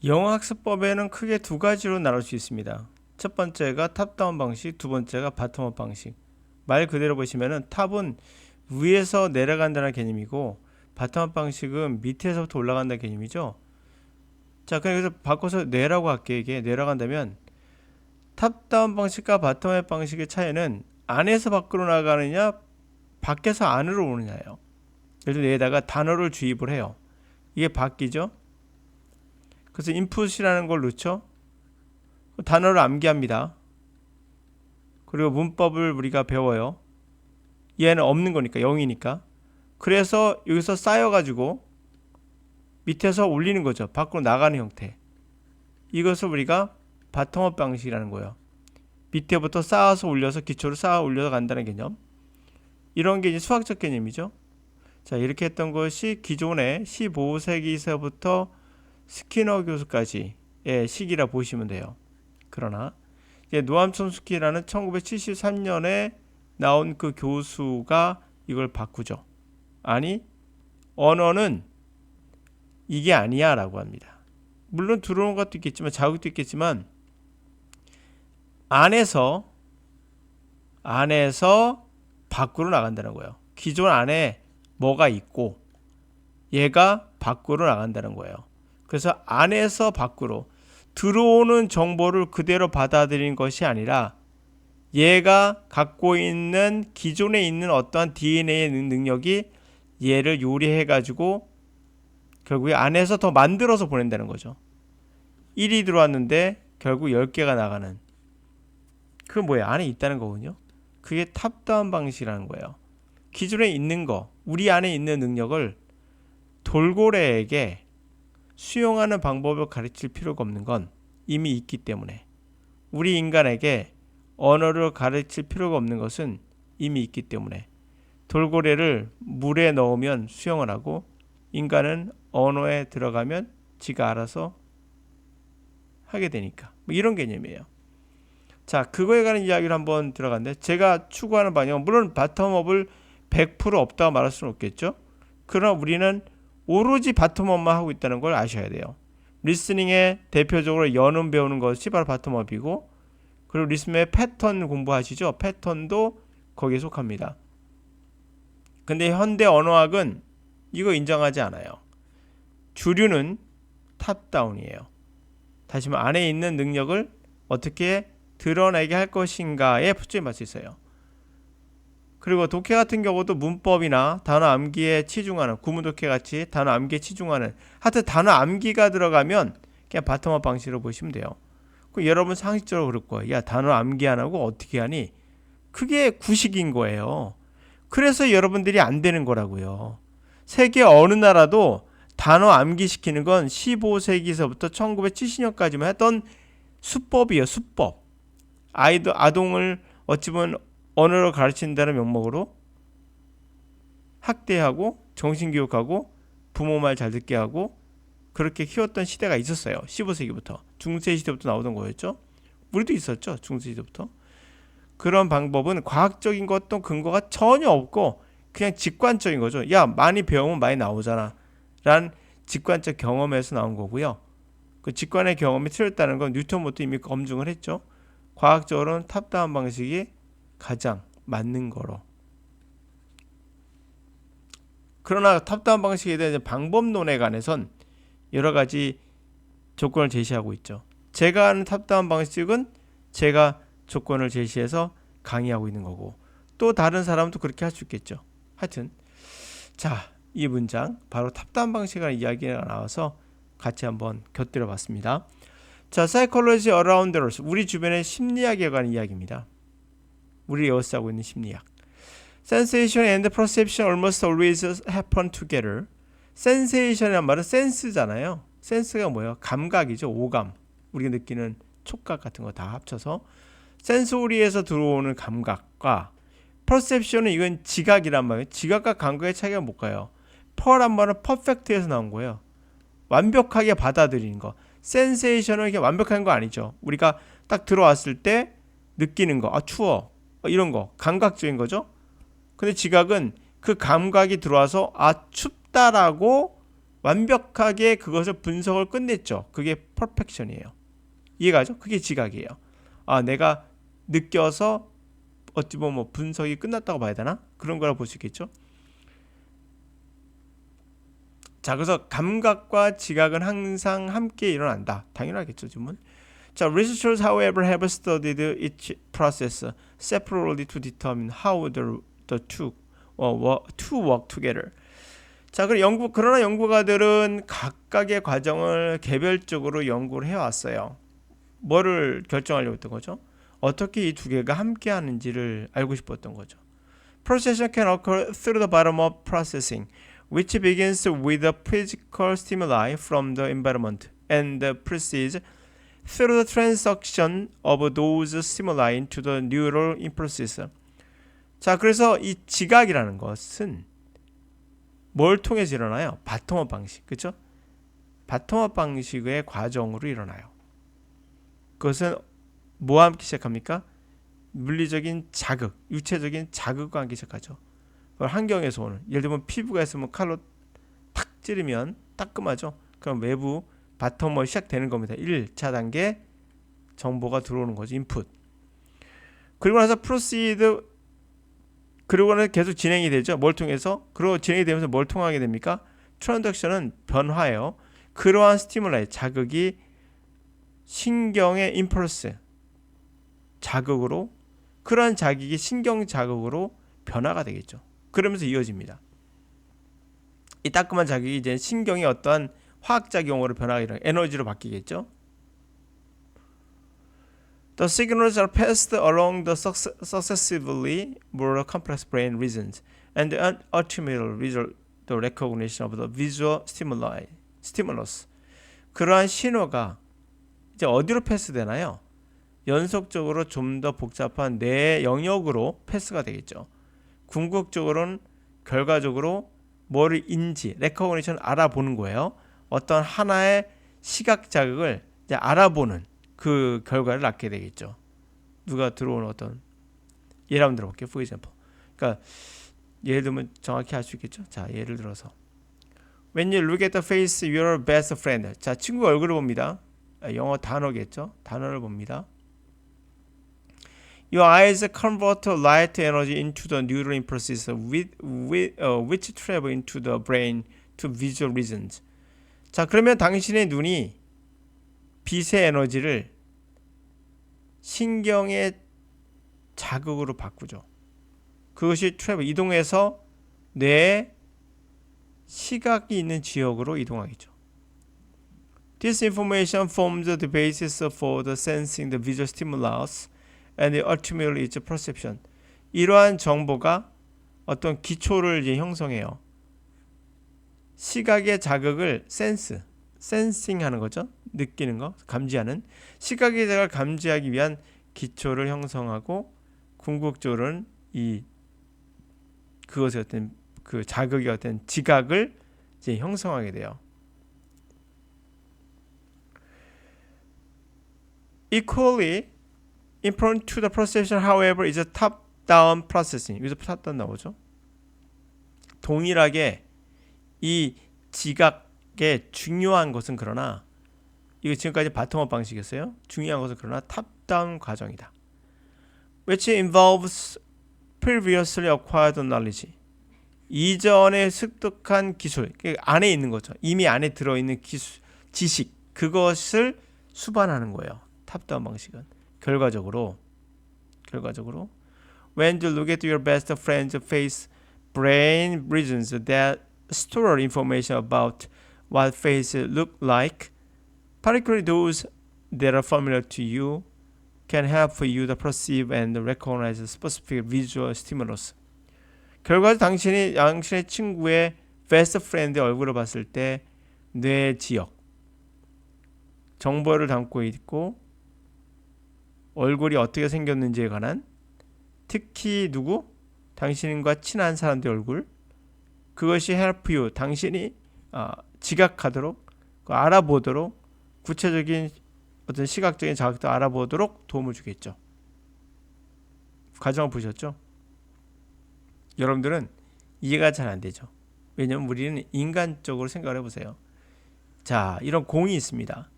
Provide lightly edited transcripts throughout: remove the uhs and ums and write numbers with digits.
영어학습법에는 크게 두 가지로 나눌 수 있습니다. 첫 번째가 탑다운 방식, 두 번째가 바텀업 방식. 말 그대로 보시면은 탑은 위에서 내려간다는 개념이고 바텀업 방식은 밑에서부터 올라간다는 개념이죠. 자, 그래서 바꿔서 내라고 할게요. 이게 내려간다면 탑다운 방식과 바텀업 방식의 차이는 안에서 밖으로 나가느냐, 밖에서 안으로 오느냐예요. 예를 들어 여기다가 단어를 주입을 해요. 이게 바뀌죠. 그래서 인풋이라는 걸 넣죠. 단어를 암기합니다. 그리고 문법을 우리가 배워요. 얘는 없는 거니까 0이니까. 그래서 여기서 쌓여가지고 밑에서 올리는 거죠. 밖으로 나가는 형태. 이것을 우리가 바텀업 방식이라는 거예요. 밑에부터 쌓아서 올려서 기초를 쌓아 올려서 간다는 개념. 이런 게 이제 수학적 개념이죠. 자, 이렇게 했던 것이 기존의 15세기서부터 스키너 교수까지의 시기라 보시면 돼요. 그러나 이제 노암 촘스키라는 1973년에 나온 그 교수가 이걸 바꾸죠. 아니, 언어는 이게 아니야 라고 합니다. 물론 들어오는 것도 있겠지만 자극도 있겠지만 안에서 밖으로 나간다는 거예요. 기존 안에 뭐가 있고 얘가 밖으로 나간다는 거예요. 그래서 안에서 밖으로 들어오는 정보를 그대로 받아들이는 것이 아니라 얘가 갖고 있는 기존에 있는 어떠한 DNA의 능력이 얘를 요리해 가지고 결국에 안에서 더 만들어서 보낸다는 거죠. 1이 들어왔는데 결국 10개가 나가는, 그 뭐야, 안에 있다는 거군요. 그게 탑다운 방식이라는 거예요. 기존에 있는 거, 우리 안에 있는 능력을 돌고래에게 수용하는 방법을 가르칠 필요가 없는 건 이미 있기 때문에, 우리 인간에게 언어를 가르칠 필요가 없는 것은 이미 있기 때문에, 돌고래를 물에 넣으면 수영을 하고 인간은 언어에 들어가면 지가 알아서 하게 되니까, 뭐 이런 개념이에요. 자, 그거에 관한 이야기를 한번 들어갔는데, 제가 추구하는 방향은 물론 바텀업을 100% 없다고 말할 수는 없겠죠. 그러나 우리는 오로지 바텀업만 하고 있다는 걸 아셔야 돼요. 리스닝에 대표적으로 연음 배우는 것이 바로 바텀업이고, 그리고 리스닝의 패턴 공부하시죠. 패턴도 거기에 속합니다. 근데 현대 언어학은 이거 인정하지 않아요. 주류는 탑다운이에요. 다시 말해 안에 있는 능력을 어떻게 드러내게 할 것인가에 초점이 맞춰 있어요. 그리고 독해 같은 경우도 문법이나 단어 암기에 치중하는, 구문 독해 같이 단어 암기에 치중하는, 하여튼 단어 암기가 들어가면 그냥 바텀업 방식으로 보시면 돼요. 그럼 여러분 상식적으로 그럴 거예요. 야, 단어 암기 안 하고 어떻게 하니? 그게 구식인 거예요. 그래서 여러분들이 안 되는 거라고요. 세계 어느 나라도 단어 암기시키는 건 15세기서부터 1970년까지만 했던 수법이에요. 수법. 아동을 어찌 보면 언어를 가르친다는 명목으로 학대하고 정신교육하고 부모 말 잘 듣게 하고 그렇게 키웠던 시대가 있었어요. 15세기부터. 중세 시대부터 나오던 거였죠. 우리도 있었죠. 중세 시대부터. 그런 방법은 과학적인 것도 근거가 전혀 없고 그냥 직관적인 거죠. 야, 많이 배우면 많이 나오잖아 라는 직관적 경험에서 나온 거고요. 그 직관의 경험이 틀렸다는 건 뉴턴부터 이미 검증을 했죠. 과학적으로는 탑다운 방식이 가장 맞는 거로. 그러나 탑다운 방식에 대한 방법론에 관해선 여러 가지 조건을 제시하고 있죠. 제가 하는 탑다운 방식은 제가 조건을 제시해서 강의하고 있는 거고, 또 다른 사람도 그렇게 할 수 있겠죠. 하여튼 자, 이 문장 바로 탑다운 방식이라는 이야기가 나와서 같이 한번 곁들여 봤습니다. 자, Psychology Around Us, 우리 주변의 심리학에 관한 이야기입니다. 우리 에워싸고 있는 심리학. Sensation and perception almost always happen together. Sensation이란 말은 센스잖아요. 센스가 뭐예요? 감각이죠. 오감. 우리가 느끼는 촉각 같은 거 다 합쳐서 센소리에서 들어오는 감각과 perception은 이건 지각이란 말이에요. 지각과 감각의 차이가 뭘까요? per란 말은 perfect에서 나온 거예요. 완벽하게 받아들이는 거. sensation은 이게 완벽한 거 아니죠. 우리가 딱 들어왔을 때 느끼는 거. 아, 추워. 이런 거. 감각적인 거죠. 근데 지각은 그 감각이 들어와서 아, 춥다라고 완벽하게 그것을 분석을 끝냈죠. 그게 퍼펙션이에요. 이해가죠? 그게 지각이에요. 아, 내가 느껴서 어찌 보면 뭐 분석이 끝났다고 봐야 되나? 그런 거라 볼 수 있겠죠. 자, 그래서 감각과 지각은 항상 함께 일어난다. 당연하겠죠, 지금은. 자, researchers, however, have studied each process separately to determine how the two work together. 자, 그러나 연구가들은 각각의 과정을 개별적으로 연구를 해왔어요. 뭐를 결정하려고 했던 거죠? 어떻게 이 두 개가 함께 하는지를 알고 싶었던 거죠. Procession can occur through the bottom-up processing, which begins with the physical stimuli from the environment and proceeds through the transduction of those stimuli into the neural impulses. 자, 그래서 이 지각이라는 것은 뭘 통해서 일어나요? 바텀업 방식, 그렇죠? 바텀업 방식의 과정으로 일어나요. 그것은 뭐와 함께 시작합니까? 물리적인 자극, 육체적인 자극과 함께 시작하죠. 환경에서 오는, 예를 들면 피부가 있으면 칼로 탁 찌르면 따끔하죠. 그럼 외부 바텀업이 시작되는 겁니다. 1차 단계 정보가 들어오는 거죠. 인풋. 그리고 나서 프로시드, 그리고는 계속 진행이 되죠. 뭘 통해서? 그리고 진행이 되면서 뭘 통하게 됩니까? 트랜덕션은 변화예요. 그러한 스티뮬라이, 자극이 신경의 임펄스, 자극으로, 그러한 자극이 신경 자극으로 변화가 되겠죠. 그러면서 이어집니다. 이 따끔한 자극이 이제 신경의 어떠한 화학작용으로 변화가 일어나 에너지로 바뀌겠죠. The signals are passed along the successively more complex brain regions and ultimately result the recognition of the visual stimulus. 그러한 신호가 이제 어디로 패스되나요? 연속적으로 좀 더 복잡한 뇌 영역으로 패스가 되겠죠. 궁극적으로는 결과적으로 뭐를 인지, 레코그니션 알아보는 거예요. 어떤 하나의 시각 자극을 이제 알아보는 그 결과를 낳게 되겠죠. 누가 들어오는 어떤 예를 한번 들어볼게요. For example. 그러니까 예를 들면 정확히 할 수 있겠죠. 자, 예를 들어서 When you look at the face of your best friend. 자, 친구 얼굴을 봅니다. 영어 단어겠죠. 단어를 봅니다. Your eyes convert light energy into the neural impulses which travel into the brain to visual regions. 자, 그러면 당신의 눈이 빛의 에너지를 신경의 자극으로 바꾸죠. 그것이 travel, 이동해서 뇌의 시각이 있는 지역으로 이동하겠죠. This information forms the basis for the sensing the visual stimulus and ultimately its perception. 이러한 정보가 어떤 기초를 이제 형성해요. 시각의 자극을 센싱하는 거죠. 느끼는 거, 감지하는. 시각의 자극을 감지하기 위한 기초를 형성하고 궁극적으로는 그것의 어떤 그 자극의 어떤 지각을 이제 형성하게 돼요. Equally important to the procession, however, is a top-down processing. 여기서 top-down 나오죠. 동일하게 이 지각의 중요한 것은 그러나 이거 지금까지 바텀업 방식이었어요. 중요한 것은 그러나 탑다운 과정이다. Which involves previously acquired knowledge. 이전에 습득한 기술, 안에 있는 거죠. 이미 안에 들어있는 기술, 지식, 그것을 수반하는 거예요. 탑다운 방식은. 결과적으로 when you look at your best friend's face, brain regions that store information about what face look like, particularly those that are familiar to you, can help you to perceive and recognize specific visual stimulus. 결과적으로 당신의 친구의 best friend의 얼굴을 봤을 때 뇌 지역, 정보를 담고 있고 얼굴이 어떻게 생겼는지에 관한, 특히 누구? 당신과 친한 사람들의 얼굴, 그것이 help you, 당신이 지각하도록, 알아보도록, 구체적인 어떤 시각적인 자극도 알아보도록 도움을 주겠죠. 과정을 보셨죠? 여러분들은 이해가 잘 안 되죠. 왜냐면 우리는 인간적으로 생각을 해보세요. 자, 이런 공이 있습니다.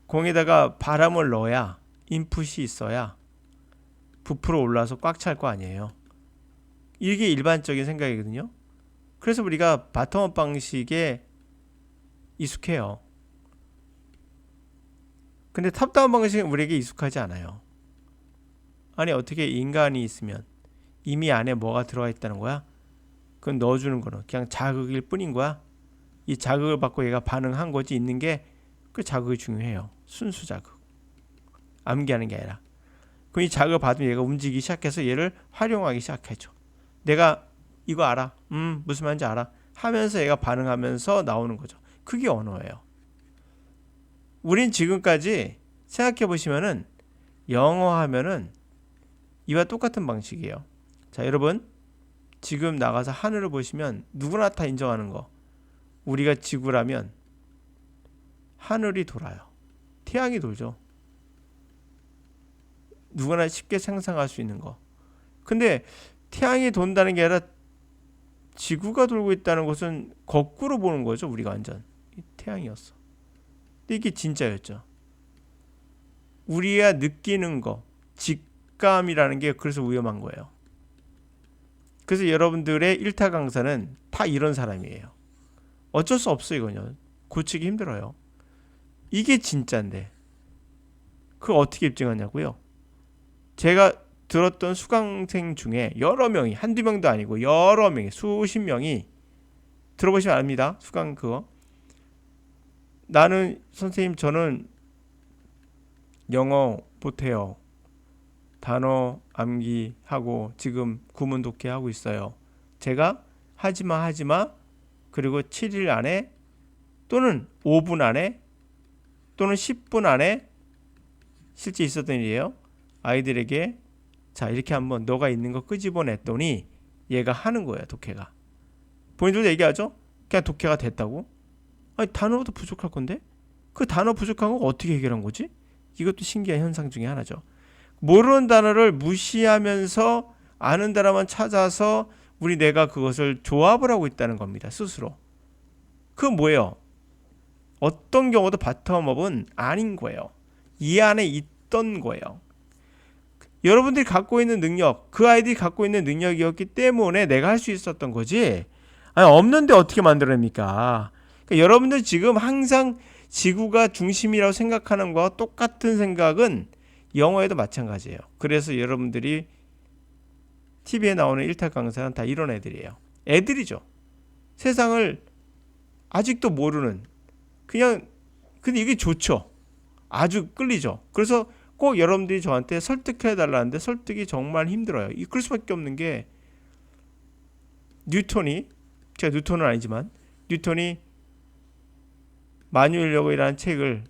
공에다가 바람을 넣어야 인풋이 있어야 부풀어 올라와서 꽉 찰 거 아니에요. 이게 일반적인 생각이거든요. 그래서 우리가 바텀업 방식에 익숙해요. 근데 탑다운 방식은 우리에게 익숙하지 않아요. 아니 어떻게 인간이 있으면 이미 안에 뭐가 들어가 있다는 거야? 그건 넣어주는 거는 그냥 자극일 뿐인 거야. 이 자극을 받고 얘가 반응한 거지 있는 게 그 자극이 중요해요. 순수 자극. 암기하는 게 아니라. 그럼 이 자극을 받으면 얘가 움직이기 시작해서 얘를 활용하기 시작하죠. 내가 이거 알아. 무슨 말인지 알아. 하면서 얘가 반응하면서 나오는 거죠. 그게 언어예요. 우린 지금까지 생각해 보시면은 영어 하면은 이와 똑같은 방식이에요. 자, 여러분 지금 나가서 하늘을 보시면 누구나 다 인정하는 거. 우리가 지구라면 하늘이 돌아요. 태양이 돌죠. 누구나 쉽게 상상할 수 있는 거. 근데 태양이 돈다는 게 아니라 지구가 돌고 있다는 것은 거꾸로 보는 거죠. 우리가 완전 태양이었어. 근데 이게 진짜였죠. 우리가 느끼는 거, 직감이라는 게 그래서 위험한 거예요. 그래서 여러분들의 일타 강사는 다 이런 사람이에요. 어쩔 수 없어요. 이거는 고치기 힘들어요. 이게 진짜인데 그걸 어떻게 입증하냐고요? 제가 들었던 수강생 중에 여러 명이 한두 명도 아니고 여러 명이 수십 명이 들어보시면 압니다. 수강 그거. 나는 선생님 저는 영어 못해요. 단어 암기하고 지금 구문 독해하고 있어요. 제가 하지마 그리고 7일 안에 또는 5분 안에 또는 10분 안에 실제 있었던 일이에요. 아이들에게 자 이렇게 한번 너가 있는 거 끄집어냈더니 얘가 하는 거예요. 독해가. 본인들도 얘기하죠. 그냥 독해가 됐다고. 아니 단어도 부족할 건데 그 단어 부족한 거 어떻게 해결한 거지? 이것도 신기한 현상 중에 하나죠. 모르는 단어를 무시하면서 아는 단어만 찾아서 우리 뇌가 그것을 조합을 하고 있다는 겁니다. 스스로. 그건 뭐예요? 어떤 경우도 바텀업은 아닌 거예요. 이 안에 있던 거예요. 여러분들이 갖고 있는 능력, 그 아이들이 갖고 있는 능력이었기 때문에 내가 할 수 있었던 거지. 아니, 없는데 어떻게 만들어냅니까? 그러니까 여러분들 지금 항상 지구가 중심이라고 생각하는 거와 똑같은 생각은 영어에도 마찬가지예요. 그래서 여러분들이 TV에 나오는 일타 강사는 다 이런 애들이에요. 애들이죠. 세상을 아직도 모르는 그냥 근데 이게 좋죠. 아주 끌리죠. 그래서 꼭 여러분들이 저한테 설득해 달라는데 설득이 정말 힘들어요. 그럴 수밖에 없는 게 뉴턴이 제가 뉴턴은 아니지만 뉴턴이 만유인력이라는 책을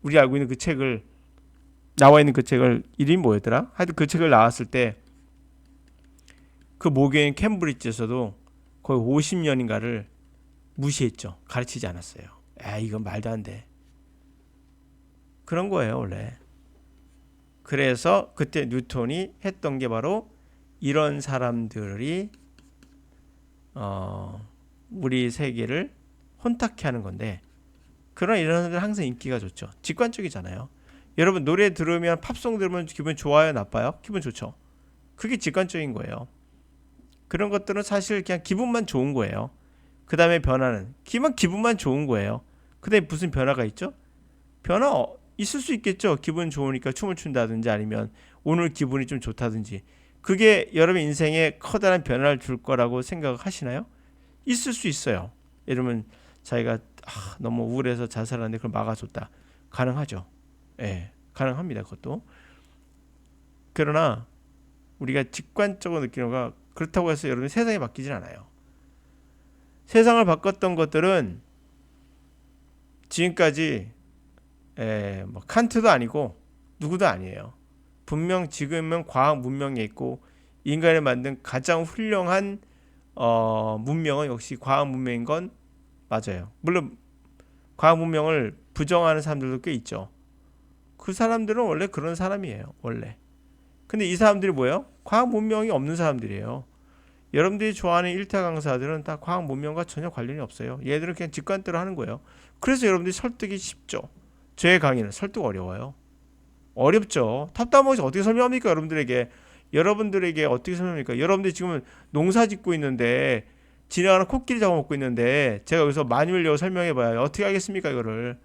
우리 알고 있는 그 책을 나와 있는 그 책을 이름이 뭐였더라? 하여튼 그 책을 나왔을 때 그 모교인 캠브리지에서도 거의 50년인가를 무시했죠. 가르치지 않았어요. 이건 말도 안 돼. 그런 거예요 원래. 그래서 그때 뉴턴이 했던 게 바로 이런 사람들이 우리 세계를 혼탁해 하는 건데 그런 이런 사람들 항상 인기가 좋죠. 직관적이잖아요. 여러분 노래 들으면 팝송 들으면 기분 좋아요 나빠요? 기분 좋죠. 그게 직관적인 거예요. 그런 것들은 사실 그냥 기분만 좋은 거예요. 그 다음에 변화는 기분만 좋은 거예요. 그 다음에 무슨 변화가 있죠? 변화 있을 수 있겠죠. 기분 좋으니까 춤을 춘다든지 아니면 오늘 기분이 좀 좋다든지 그게 여러분 인생에 커다란 변화를 줄 거라고 생각하시나요? 있을 수 있어요. 예를 들면 자기가 너무 우울해서 자살하는데 그걸 막아줬다. 가능하죠. 예, 가능합니다. 그것도. 그러나 우리가 직관적으로 느끼는 거가 그렇다고 해서 여러분 세상이 바뀌진 않아요. 세상을 바꿨던 것들은 지금까지 뭐 칸트도 아니고 누구도 아니에요. 분명 지금은 과학 문명에 있고 인간을 만든 가장 훌륭한 문명은 역시 과학 문명인 건 맞아요. 물론 과학 문명을 부정하는 사람들도 꽤 있죠. 그 사람들은 원래 그런 사람이에요. 원래. 근데 이 사람들이 뭐예요? 과학 문명이 없는 사람들이에요. 여러분들이 좋아하는 일타 강사들은 다 과학 문명과 전혀 관련이 없어요. 얘들은 그냥 직관대로 하는 거예요. 그래서 여러분들이 설득이 쉽죠. 제 강의는 설득 어려워요. 어렵죠. 탑다먹이 어떻게 설명합니까? 여러분들에게 어떻게 설명합니까? 여러분들이 지금 농사 짓고 있는데 지나가는 코끼리 잡아먹고 있는데 제가 여기서 마뉴얼 설명해봐요. 어떻게 하겠습니까 이거를.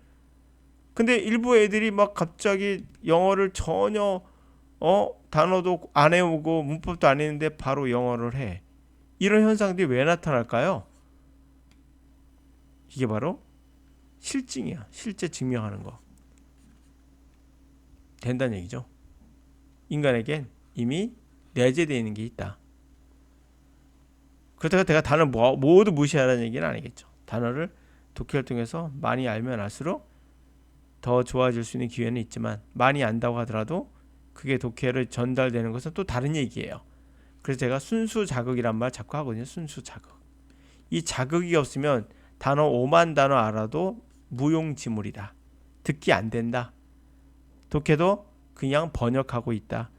근데 일부 애들이 막 갑자기 영어를 전혀 단어도 안 해오고 문법도 안 했는데 바로 영어를 해. 이런 현상들이 왜 나타날까요? 이게 바로 실증이야. 실제 증명하는 거. 된다는 얘기죠. 인간에겐 이미 내재되어 있는 게 있다. 그렇다고 내가 단어 모두 무시하라는 얘기는 아니겠죠. 단어를 독해를 통해서 많이 알면 알수록 더 좋아질 수 있는 기회는 있지만 많이 안다고 하더라도 그게 독해를 전달되는 것은 또 다른 얘기예요. 그래서 제가 순수 자극이란 말 자꾸 하거든요. 순수 자극. 이 자극이 없으면 단어 5만 단어 알아도 무용지물이다. 듣기 안 된다. 독해도 그냥 번역하고 있다.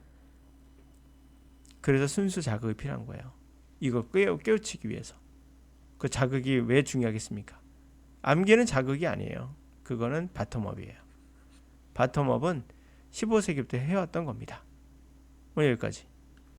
그래서 순수 자극이 필요한 거예요. 이거 깨우치기 위해서. 그 자극이 왜 중요하겠습니까? 암기는 자극이 아니에요. 그거는 바텀업이에요. 바텀업은 15세기부터 해왔던 겁니다. 오늘 여기까지.